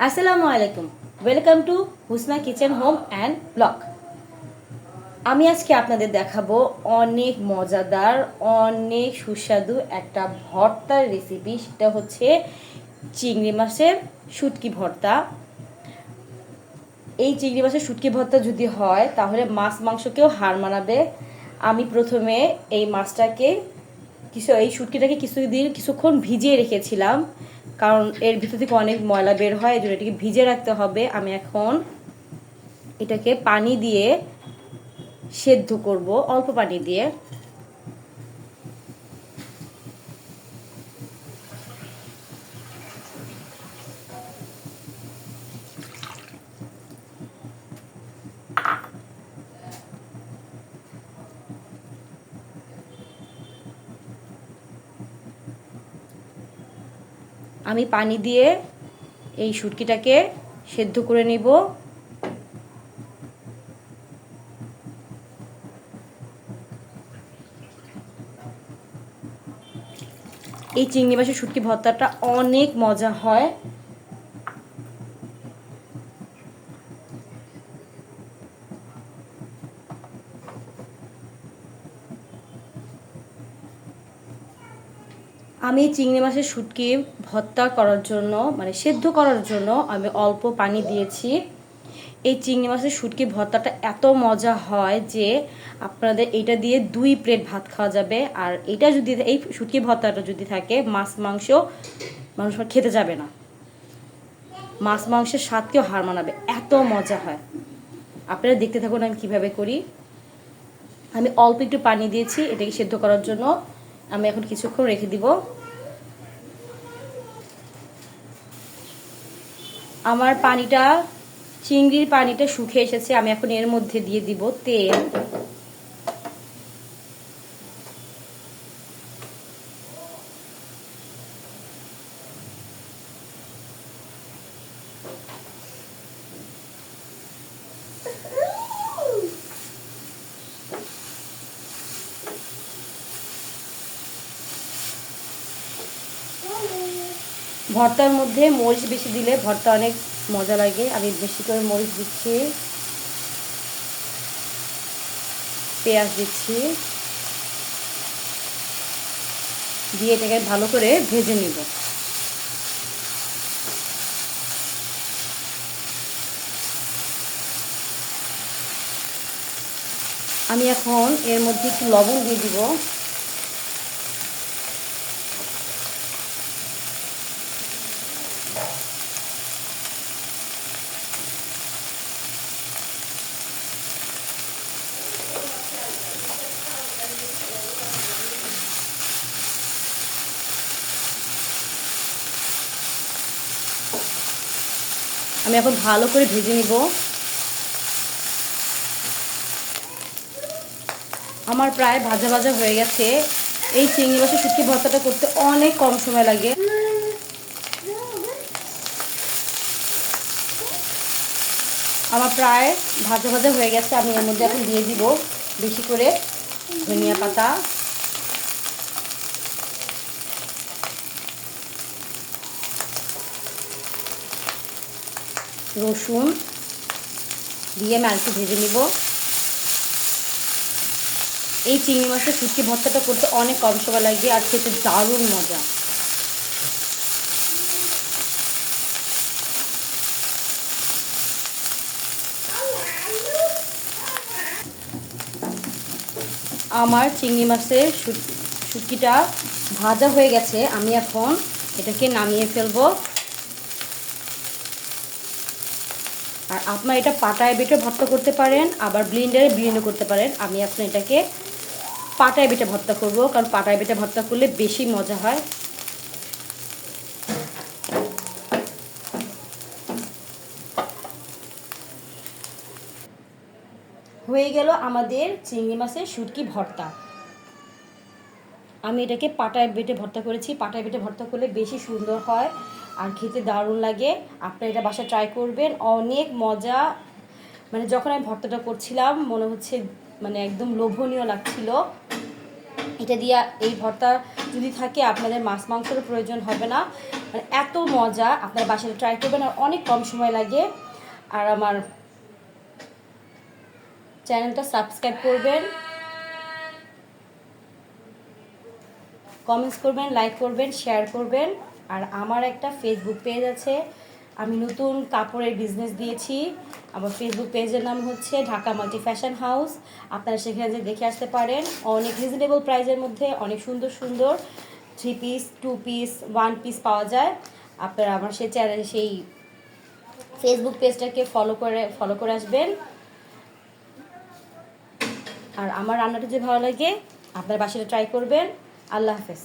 আসসালামু আলাইকুম। Welcome to Husna kitchen home and blog. আমি আজকে আপনাদের দেখাবো অনেক মজাদার, অনেক সুস্বাদু একটা ভর্তার রেসিপি। সেটা হচ্ছে চিংড়ি মাছের শুটকি ভর্তা। এই চিংড়ি মাছের শুটকি ভর্তা যদি হয় তাহলে মাছ মাংসকেও হার মানাবে। আমি প্রথমে এই মাছটাকে এই শুটকিটাকে কিছুক্ষণ ভিজিয়ে রেখেছিলাম, কারণ এর ভিতর থেকে অনেক ময়লা বের হয়, এই জন্য এটাকে ভিজিয়ে রাখতে হবে। আমি এখন এটাকে পানি দিয়ে সেদ্ধ করব, অল্প পানি দিয়ে। আমি পানি দিয়ে এই শুটকিটাকে সেদ্ধ করে নিব। এই চিংড়ি মাছের শুটকি ভর্তাটা অনেক মজা হয়। আমি চিংড়ি মাছের শুটকি ভর্তা করার জন্য, মানে সেদ্ধ করার জন্য আমি অল্প পানি দিয়েছি। এই চিংড়ি মাছের শুটকি ভর্তাটা এত মজা হয় যে আপনাদের এটা দিয়ে 2 প্লেট ভাত খাওয়া যাবে। আর এটা যদি, এই শুটকি ভর্তাটা যদি থাকে, মাছ মাংস মানুষ খেতে যাবে না, মাছ মাংসের স্বাদকেও হার মানাবে, এত মজা হয়। আপনারা দেখতে থাকুন আমি কিভাবে করি। আমি অল্প একটু পানি দিয়েছি এটাকে সেদ্ধ করার জন্য। আমি এখন কিছুক্ষণ রেখে দিব। আমার চিংড়ির পানিটা শুকিয়ে এসেছে। আমি এখন এর মধ্যে দিয়ে দিব তেল। ভর্তার মধ্যে মরিচ বেশি দিলে ভর্তা অনেক মজা লাগে। আমি বেশি করে মরিচ দিচ্ছি, পেঁয়াজ দিচ্ছি, দিয়ে এটাকে ভালো করে ভেজে নিব। আমি এখন এর মধ্যে একটু লবণ দিয়ে দিব। আমি এখন ভালো করে ভেজে নিব। আমার প্রায় ভাজা ভাজা হয়ে গেছে। এই চিংড়ি মাছের শুটকি ভর্তাটা করতে অনেক কম সময় লাগে। আমার প্রায় ভাজা ভাজা হয়ে গেছে। আমি এর মধ্যে এখন দিয়ে দিব বেশি করে ধনিয়া পাতা, রসুন দিয়ে আমি আরেকটু ভেজে নিব। এই চিংড়ি মাছের শুটকি ভর্তাটা করতে অনেক কম সময় লাগবে আর খেতে দারুণ মজা। আমার চিংড়ি মাছের শুটকিটা ভাজা হয়ে গেছে। আমি এখন এটাকে নামিয়ে ফেলবো। আর আপনারা এটা পাটায় বেটে ভর্তা করতে পারেন, আবার ব্লেন্ডারে করতে পারেন। আমি এখন এটাকে পাটায় বেটে ভর্তা করব, কারণ পাটায় বেটে ভর্তা করলে বেশি মজা হয়। হয়ে গেল আমাদের চিংড়ি মাছের শুটকি ভর্তা। আমি এটাকে পাটায় বেটে ভর্তা করেছি। পাটায় বেটে ভর্তা করলে বেশি সুন্দর হয় আর খেতে দারুণ লাগে। আপনারা এটা বাসায় ট্রাই করবেন, অনেক মজা। মানে যখন আমি ভর্তাটা করছিলাম মনে হচ্ছে মানে একদম লোভনীয় লাগছিল। এটা দিয়ে এই ভর্তা যদি থাকে আপনাদের মাছ মাংসের প্রয়োজন হবে না। মানে এত মজা, আপনার বাসায় ট্রাই করবেন, আর অনেক কম সময় লাগে। আর আমার চ্যানেলটা সাবস্ক্রাইব করবেন, কমেন্টস করবেন, লাইক করবেন, শেয়ার করবেন। আর আমার একটা ফেসবুক পেজ আছে, আমি নতুন কাপড়ের বিজনেস দিয়েছি। আমার ফেসবুক পেজের নাম হচ্ছে ঢাকা মাল্টি ফ্যাশন হাউস। আপনারা সেখানে যে দেখে আসতে পারেন, অনেক রিজনেবল প্রাইসের মধ্যে অনেক সুন্দর সুন্দর 3 পিস, 2 পিস, 1 পিস পাওয়া যায়। আপনারা আমার সেই চ্যানেল, সেই ফেসবুক পেজটাকে ফলো করে আসবেন। আর আমার রান্নাটা যদি ভালো লাগে, আপনার বাসাটা ট্রাই করবেন। আল্লাহ হাফেজ।